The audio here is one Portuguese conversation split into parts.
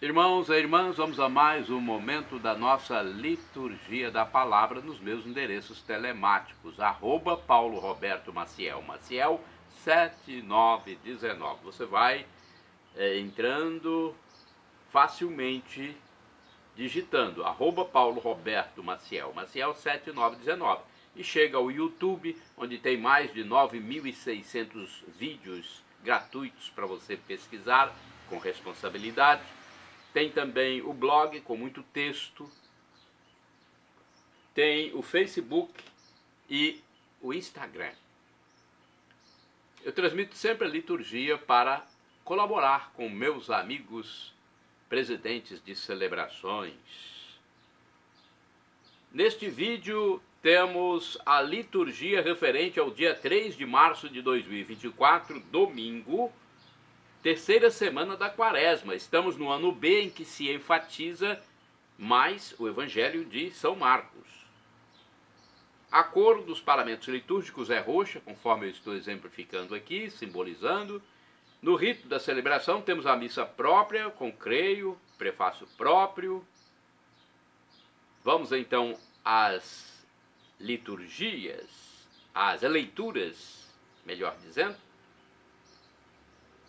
Irmãos e irmãs, vamos a mais um momento da nossa liturgia da palavra nos meus endereços telemáticos, @Paulo Roberto Maciel, Maciel 7919. Você vai entrando facilmente, digitando @Paulo Roberto Maciel, Maciel 7919, e chega ao YouTube, onde tem mais de 9.600 vídeos gratuitos para você pesquisar com responsabilidade. Tem também o blog com muito texto, tem o Facebook e o Instagram. Eu transmito sempre a liturgia para colaborar com meus amigos presidentes de celebrações. Neste vídeo temos a liturgia referente ao dia 3 de março de 2024, domingo, terceira semana da Quaresma. Estamos no ano B, em que se enfatiza mais o Evangelho de São Marcos. A cor dos paramentos litúrgicos é roxa, conforme eu estou exemplificando aqui, simbolizando. No rito da celebração temos a missa própria, com creio, prefácio próprio. Vamos então às liturgias, às leituras, melhor dizendo.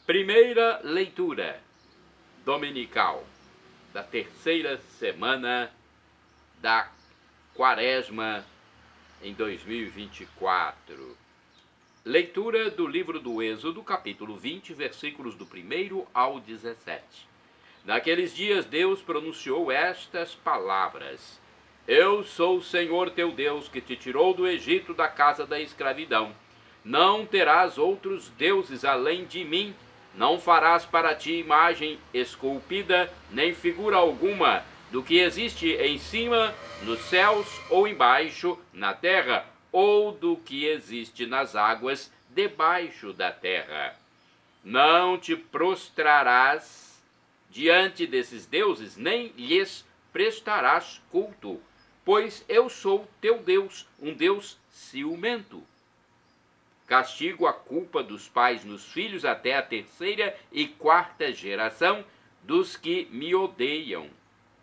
Primeira leitura dominical da terceira semana da Quaresma em 2024. Leitura do livro do Êxodo, capítulo 20, versículos do 1º ao 17. Naqueles dias Deus pronunciou estas palavras: Eu sou o Senhor teu Deus, que te tirou do Egito, da casa da escravidão. Não terás outros deuses além de mim. Não farás para ti imagem esculpida, nem figura alguma do que existe em cima, nos céus, ou embaixo, na terra, ou do que existe nas águas debaixo da terra. Não te prostrarás diante desses deuses, nem lhes prestarás culto, pois eu sou teu Deus, um Deus ciumento. Castigo a culpa dos pais nos filhos até a terceira e quarta geração dos que me odeiam.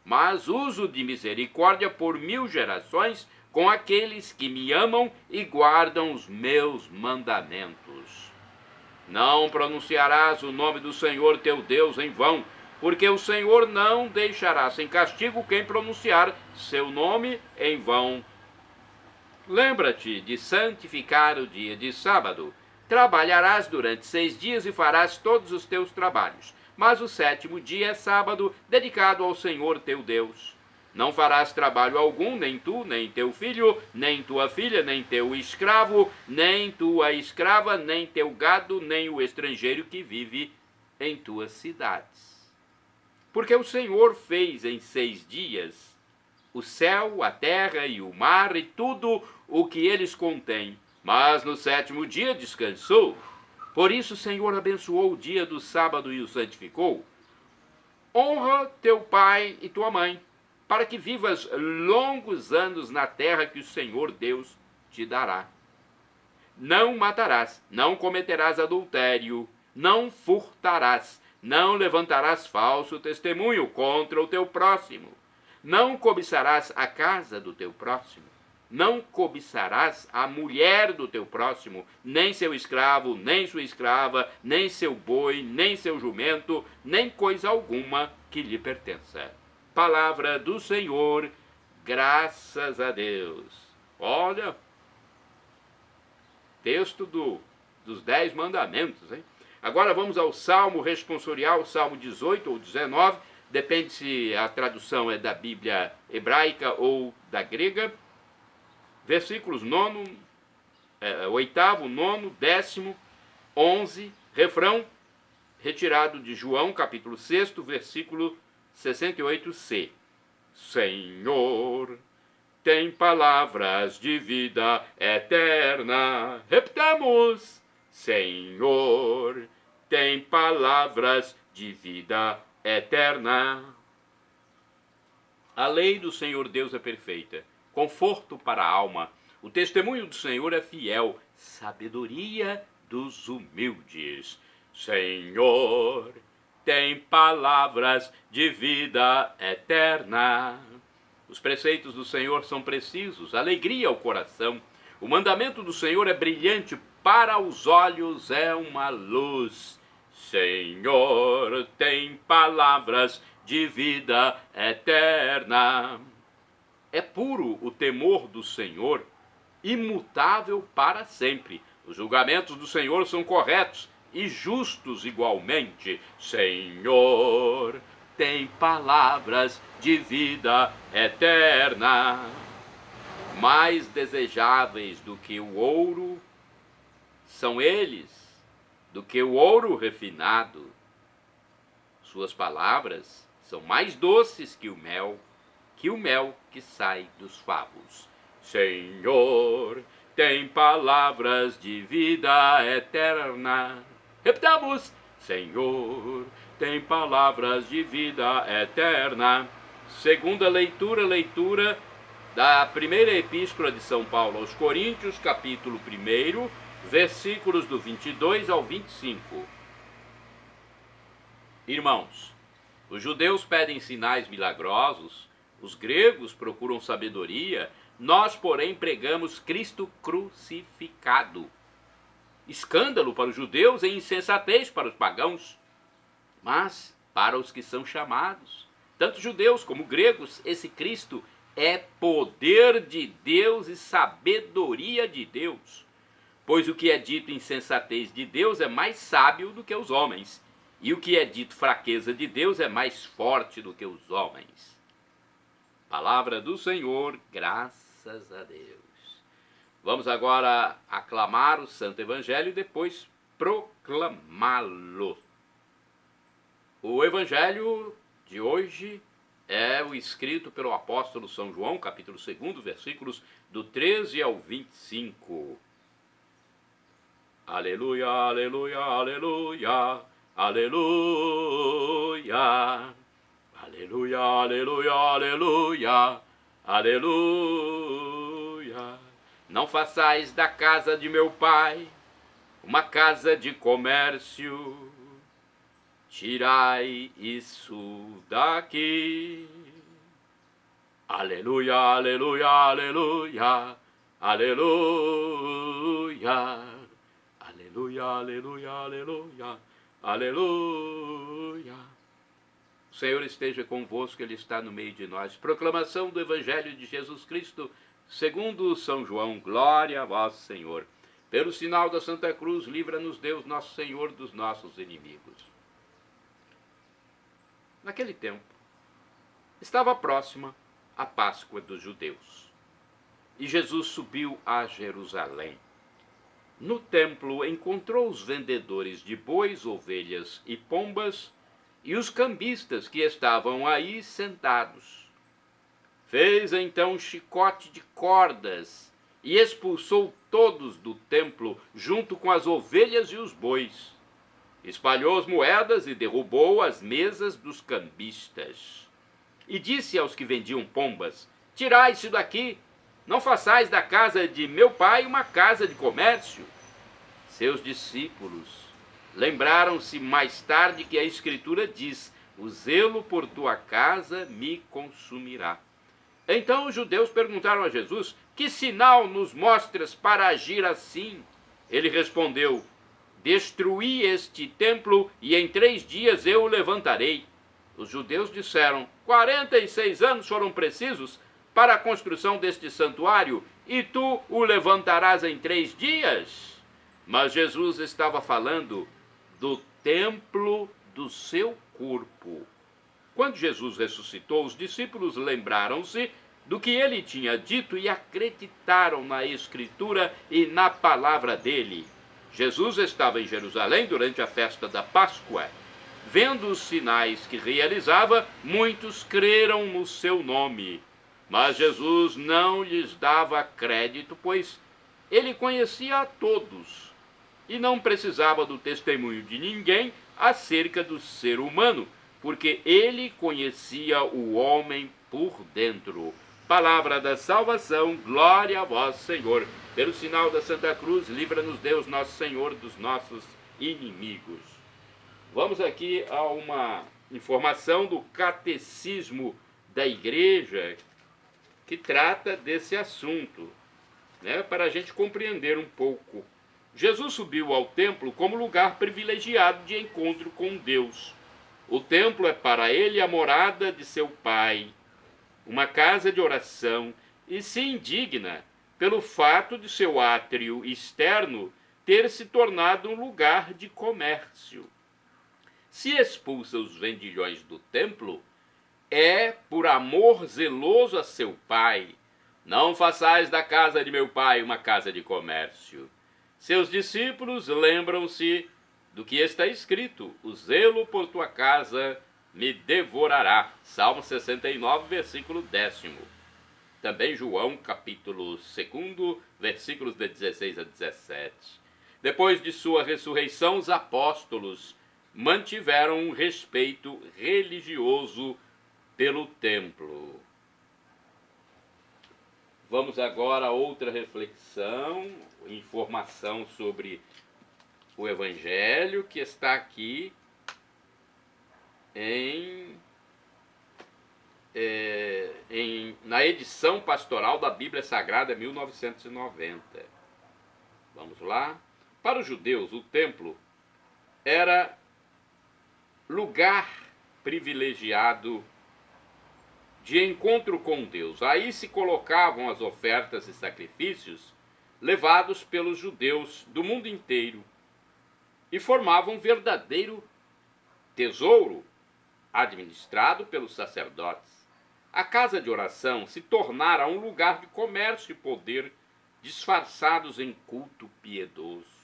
Mas uso de misericórdia por 1000 gerações com aqueles que me amam e guardam os meus mandamentos. Não pronunciarás o nome do Senhor teu Deus em vão, porque o Senhor não deixará sem castigo quem pronunciar seu nome em vão. Lembra-te de santificar o dia de sábado. Trabalharás durante 6 dias e farás todos os teus trabalhos. Mas o 7º dia é sábado, dedicado ao Senhor teu Deus. Não farás trabalho algum, nem tu, nem teu filho, nem tua filha, nem teu escravo, nem tua escrava, nem teu gado, nem o estrangeiro que vive em tuas cidades. Porque o Senhor fez em 6 dias o céu, a terra e o mar e tudo o que eles contêm. Mas no 7º dia descansou. Por isso o Senhor abençoou o dia do sábado e o santificou. Honra teu pai e tua mãe, para que vivas longos anos na terra que o Senhor Deus te dará. Não matarás, não cometerás adultério, não furtarás, não levantarás falso testemunho contra o teu próximo. Não cobiçarás a casa do teu próximo. Não cobiçarás a mulher do teu próximo, nem seu escravo, nem sua escrava, nem seu boi, nem seu jumento, nem coisa alguma que lhe pertença. Palavra do Senhor, graças a Deus. Olha, texto dos 10 mandamentos, hein? Agora vamos ao Salmo responsorial, Salmo 18 ou 19, depende se a tradução é da Bíblia hebraica ou da grega. Versículos 9, 8º, 9º, 10º, 11, refrão retirado de João, capítulo 6, versículo 68c. Senhor, tem palavras de vida eterna. Repitamos. Senhor, tem palavras de vida eterna. A lei do Senhor Deus é perfeita, conforto para a alma. O testemunho do Senhor é fiel, sabedoria dos humildes. Senhor, tem palavras de vida eterna. Os preceitos do Senhor são precisos, alegria ao coração. O mandamento do Senhor é brilhante, para os olhos é uma luz. Senhor, tem palavras de vida eterna. É puro o temor do Senhor, imutável para sempre. Os julgamentos do Senhor são corretos e justos igualmente. Senhor, tem palavras de vida eterna. Mais desejáveis do que o ouro são eles, do que o ouro refinado. Suas palavras são mais doces que o mel que sai dos favos. Senhor, tem palavras de vida eterna. Repitamos: Senhor, tem palavras de vida eterna. Segunda leitura da primeira epístola de São Paulo aos Coríntios, capítulo 1, versículos do 22 ao 25. Irmãos, os judeus pedem sinais milagrosos, os gregos procuram sabedoria, nós, porém, pregamos Cristo crucificado. Escândalo para os judeus e insensatez para os pagãos. Mas, para os que são chamados, tanto judeus como gregos, esse Cristo é poder de Deus e sabedoria de Deus. Pois o que é dito insensatez de Deus é mais sábio do que os homens, e o que é dito fraqueza de Deus é mais forte do que os homens. Palavra do Senhor, graças a Deus. Vamos agora aclamar o Santo Evangelho e depois proclamá-lo. O Evangelho de hoje é o escrito pelo apóstolo São João, capítulo 2, versículos do 13 ao 25. Aleluia, aleluia, aleluia, aleluia. Aleluia, aleluia, aleluia, aleluia. Não façais da casa de meu pai uma casa de comércio. Tirai isso daqui. Aleluia, aleluia, aleluia, aleluia. Aleluia, aleluia, aleluia, aleluia. O Senhor esteja convosco, Ele está no meio de nós. Proclamação do Evangelho de Jesus Cristo, segundo São João. Glória a vós, Senhor. Pelo sinal da Santa Cruz, livra-nos Deus, nosso Senhor, dos nossos inimigos. Naquele tempo, estava próxima a Páscoa dos judeus. E Jesus subiu a Jerusalém. No templo encontrou os vendedores de bois, ovelhas e pombas e os cambistas que estavam aí sentados. Fez então um chicote de cordas e expulsou todos do templo junto com as ovelhas e os bois. Espalhou as moedas e derrubou as mesas dos cambistas. E disse aos que vendiam pombas: tirai isso daqui, não façais da casa de meu pai uma casa de comércio. Seus discípulos lembraram-se mais tarde que a Escritura diz: o zelo por tua casa me consumirá. Então os judeus perguntaram a Jesus: que sinal nos mostras para agir assim? Ele respondeu: destruí este templo e em 3 dias eu o levantarei. Os judeus disseram: 46 anos foram precisos para a construção deste santuário e tu o levantarás em 3 dias? Mas Jesus estava falando do templo do seu corpo. Quando Jesus ressuscitou, os discípulos lembraram-se do que ele tinha dito e acreditaram na Escritura e na palavra dele. Jesus estava em Jerusalém durante a festa da Páscoa. Vendo os sinais que realizava, muitos creram no seu nome. Mas Jesus não lhes dava crédito, pois ele conhecia a todos e não precisava do testemunho de ninguém acerca do ser humano, porque ele conhecia o homem por dentro. Palavra da salvação, glória a vós, Senhor. Pelo sinal da Santa Cruz, livra-nos Deus, nosso Senhor, dos nossos inimigos. Vamos aqui a uma informação do Catecismo da Igreja que trata desse assunto, né, para a gente compreender um pouco. Jesus subiu ao templo como lugar privilegiado de encontro com Deus. O templo é para ele a morada de seu Pai, uma casa de oração, e se indigna pelo fato de seu átrio externo ter se tornado um lugar de comércio. Se expulsa os vendilhões do templo, é por amor zeloso a seu Pai. Não façais da casa de meu Pai uma casa de comércio. Seus discípulos lembram-se do que está escrito: o zelo por tua casa me devorará. Salmo 69, versículo 10. Também João, capítulo 2, versículos de 16 a 17. Depois de sua ressurreição, os apóstolos mantiveram um respeito religioso pelo templo. Vamos agora a outra reflexão, informação sobre o Evangelho, que está aqui na edição pastoral da Bíblia Sagrada 1990. Vamos lá. Para os judeus, o templo era lugar privilegiado de encontro com Deus. Aí se colocavam as ofertas e sacrifícios levados pelos judeus do mundo inteiro e formavam um verdadeiro tesouro administrado pelos sacerdotes. A casa de oração se tornara um lugar de comércio e poder disfarçados em culto piedoso.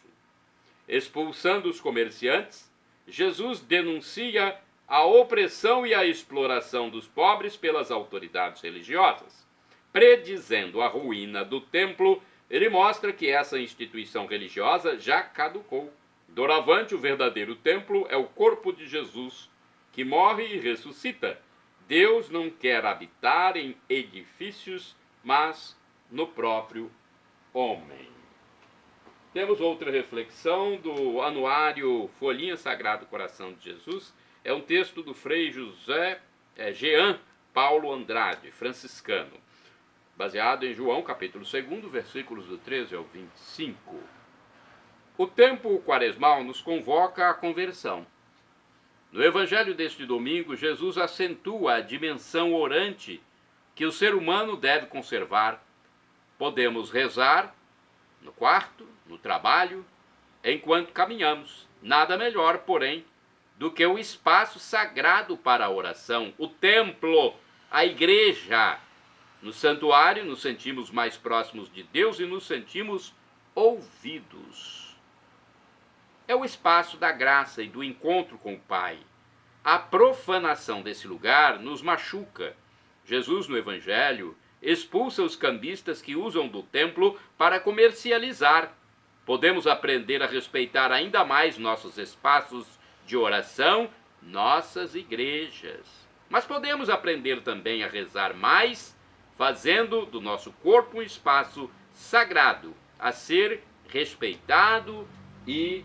Expulsando os comerciantes, Jesus denuncia a opressão e a exploração dos pobres pelas autoridades religiosas. Predizendo a ruína do templo, ele mostra que essa instituição religiosa já caducou. Doravante, o verdadeiro templo é o corpo de Jesus, que morre e ressuscita. Deus não quer habitar em edifícios, mas no próprio homem. Temos outra reflexão do anuário Folhinha Sagrado Coração de Jesus. É um texto do Frei Jean Paulo Andrade, franciscano, baseado em João, capítulo 2, versículos do 13 ao 25. O tempo quaresmal nos convoca à conversão. No evangelho deste domingo, Jesus acentua a dimensão orante que o ser humano deve conservar. Podemos rezar no quarto, no trabalho, enquanto caminhamos. Nada melhor, porém, do que o espaço sagrado para a oração, o templo, a igreja. No santuário nos sentimos mais próximos de Deus e nos sentimos ouvidos. É o espaço da graça e do encontro com o Pai. A profanação desse lugar nos machuca. Jesus, no Evangelho, expulsa os cambistas que usam do templo para comercializar. Podemos aprender a respeitar ainda mais nossos espaços de oração, nossas igrejas. Mas podemos aprender também a rezar mais, fazendo do nosso corpo um espaço sagrado, a ser respeitado e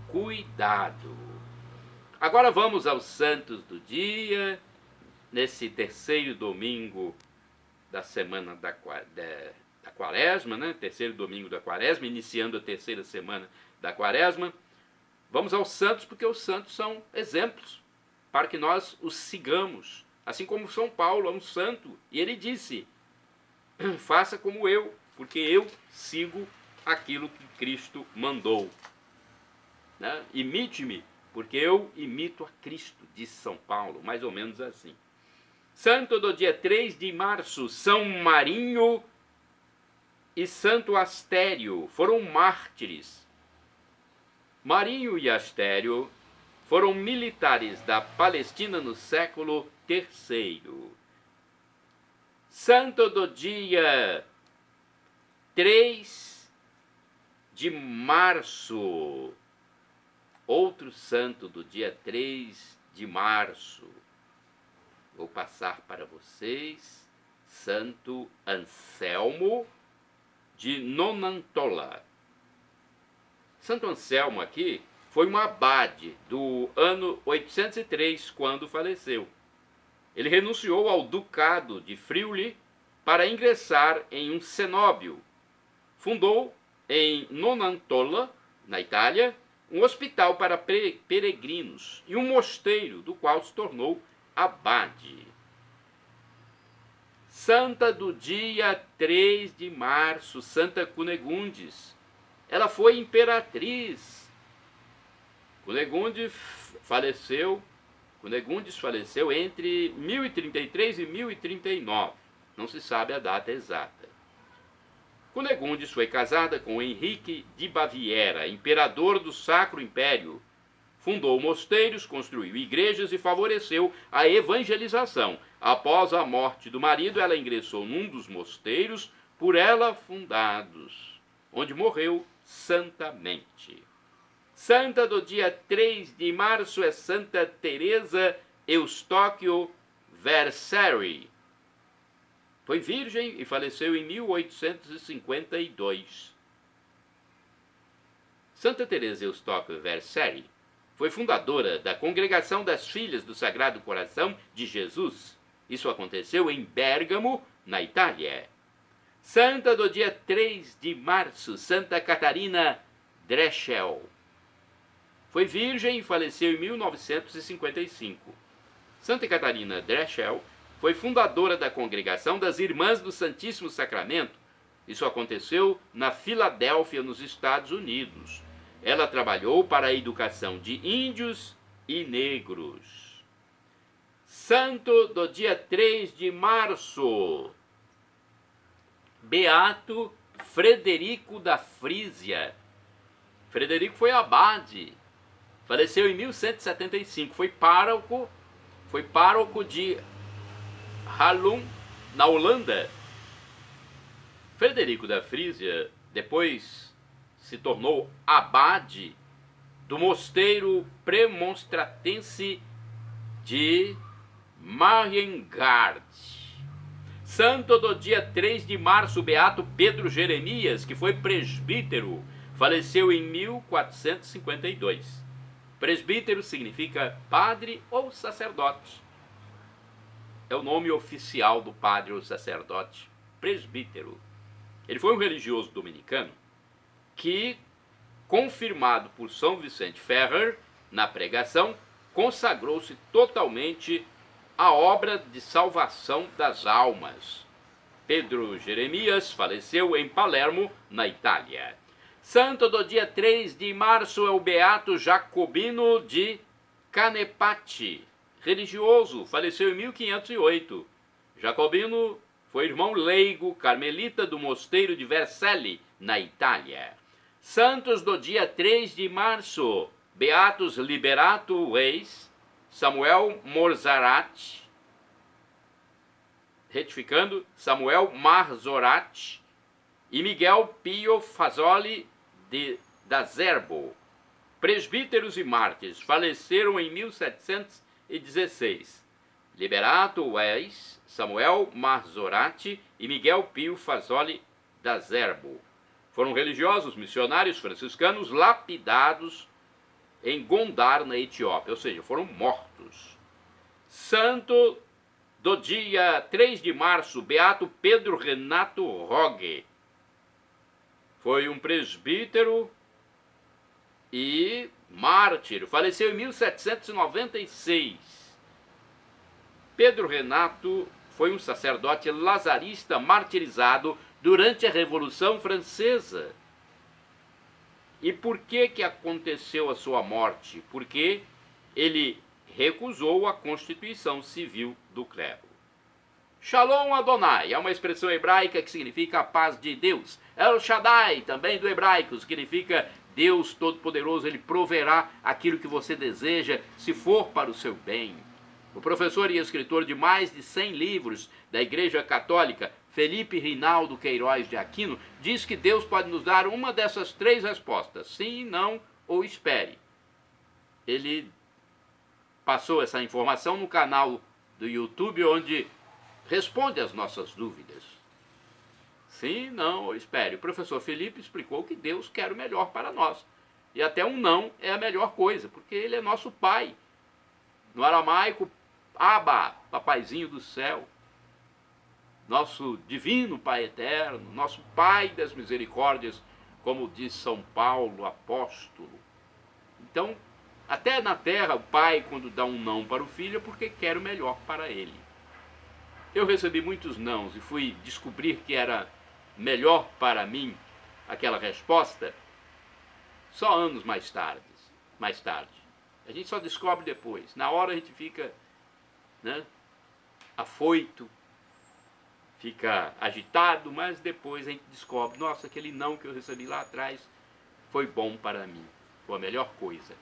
cuidado. Agora vamos aos santos do dia, nesse terceiro domingo da semana da quaresma, né? Terceiro domingo da quaresma, iniciando a terceira semana da quaresma. Vamos aos santos, porque os santos são exemplos para que nós os sigamos. Assim como São Paulo é um santo, e ele disse: faça como eu, porque eu sigo aquilo que Cristo mandou. Né? Imite-me, porque eu imito a Cristo, disse São Paulo, mais ou menos assim. Santo do dia 3 de março, São Marinho e Santo Astério foram mártires. Marinho e Astério foram militares da Palestina no século III. Santo do dia 3 de março, outro santo do dia 3 de março. Vou passar para vocês Santo Anselmo de Nonantola. Santo Anselmo aqui foi um abade do ano 803, quando faleceu. Ele renunciou ao ducado de Friuli para ingressar em um cenóbio. Fundou em Nonantola, na Itália, um hospital para peregrinos e um mosteiro, do qual se tornou abade. Santa do dia 3 de março, Santa Cunegundes. Ela foi imperatriz. Cunegundes faleceu entre 1033 e 1039. Não se sabe a data exata. Cunegundes foi casada com Henrique de Baviera, imperador do Sacro Império. Fundou mosteiros, construiu igrejas e favoreceu a evangelização. Após a morte do marido, ela ingressou num dos mosteiros por ela fundados, onde morreu santamente. Santa do dia 3 de março é Santa Teresa Eustóquio Versari. Foi virgem e faleceu em 1852. Santa Teresa Eustóquio Versari foi fundadora da Congregação das Filhas do Sagrado Coração de Jesus. Isso aconteceu em Bérgamo, na Itália. Santa do dia 3 de março, Santa Catarina Dreschel. Foi virgem e faleceu em 1955. Santa Catarina Dreschel foi fundadora da Congregação das Irmãs do Santíssimo Sacramento. Isso aconteceu na Filadélfia, nos Estados Unidos. Ela trabalhou para a educação de índios e negros. Santo do dia 3 de março, Beato Frederico da Frísia. Frederico foi abade, faleceu em 1175, foi pároco de Haarlem, na Holanda. Frederico da Frísia depois se tornou abade do mosteiro premonstratense de Mariengard. Santo do dia 3 de março, Beato Pedro Jeremias, que foi presbítero, faleceu em 1452. Presbítero significa padre ou sacerdote. É o nome oficial do padre ou sacerdote, presbítero. Ele foi um religioso dominicano que, confirmado por São Vicente Ferrer na pregação, consagrou-se totalmente à obra de salvação das almas. Pedro Jeremias faleceu em Palermo, na Itália. Santo do dia 3 de março é o Beato Jacobino de Canepati, religioso, faleceu em 1508. Jacobino foi irmão leigo carmelita do mosteiro de Vercelli, na Itália. Santos do dia 3 de março, Beatos Liberato Reis, Samuel Morzarat, retificando, Samuel Marzorat e Miguel Pio Fazoli da Zerbo. Presbíteros e mártires, faleceram em 1716. Liberato Reis, Samuel Marzorat e Miguel Pio Fazoli da Zerbo. Foram religiosos missionários franciscanos lapidados em Gondar, na Etiópia, ou seja, foram mortos. Santo do dia 3 de março, Beato Pedro Renato Rogue. Foi um presbítero e mártir, faleceu em 1796. Pedro Renato foi um sacerdote lazarista martirizado durante a Revolução Francesa. E por que aconteceu a sua morte? Porque ele recusou a Constituição Civil do clero. Shalom Adonai é uma expressão hebraica que significa a paz de Deus. El Shaddai, também do hebraico, significa Deus Todo-Poderoso, Ele proverá aquilo que você deseja, se for para o seu bem. O professor e escritor de mais de 100 livros da Igreja Católica, Felipe Rinaldo Queiroz de Aquino, diz que Deus pode nos dar uma dessas três respostas: sim, não ou espere. Ele passou essa informação no canal do YouTube, onde responde às nossas dúvidas. Sim, não ou espere. O professor Felipe explicou que Deus quer o melhor para nós. E até um não é a melhor coisa, porque ele é nosso pai. No aramaico, Abba, papaizinho do céu. Nosso divino Pai eterno, nosso Pai das misericórdias, como diz São Paulo, apóstolo. Então, até na terra, o pai, quando dá um não para o filho, é porque quer o melhor para ele. Eu recebi muitos nãos e fui descobrir que era melhor para mim aquela resposta só anos mais tarde. A gente só descobre depois. Na hora a gente fica, né, afoito, fica agitado, mas depois a gente descobre, nossa, aquele não que eu recebi lá atrás foi bom para mim, foi a melhor coisa.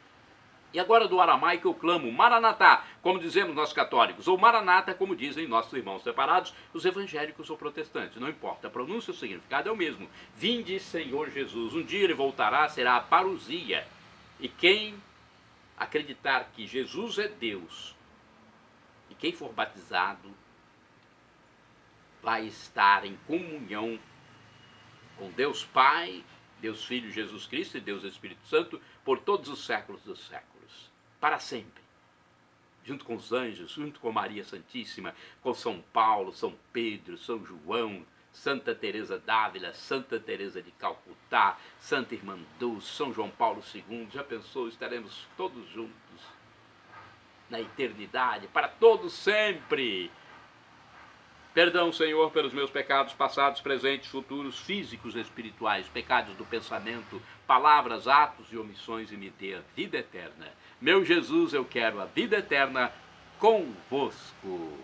E agora do aramaico eu clamo Maranatá, como dizemos nós católicos, ou Maranata, como dizem nossos irmãos separados, os evangélicos ou protestantes, não importa, a pronúncia e o significado é o mesmo. Vinde, Senhor Jesus, um dia ele voltará, será a parousia. E quem acreditar que Jesus é Deus, e quem for batizado, vai estar em comunhão com Deus Pai, Deus Filho Jesus Cristo e Deus Espírito Santo por todos os séculos dos séculos, para sempre. Junto com os anjos, junto com Maria Santíssima, com São Paulo, São Pedro, São João, Santa Teresa d'Ávila, Santa Teresa de Calcutá, Santa Irmã Dulce, São João Paulo II. Já pensou, estaremos todos juntos na eternidade, para todos sempre. Perdão, Senhor, pelos meus pecados passados, presentes, futuros, físicos e espirituais, pecados do pensamento, palavras, atos e omissões, e me dê a vida eterna. Meu Jesus, eu quero a vida eterna convosco.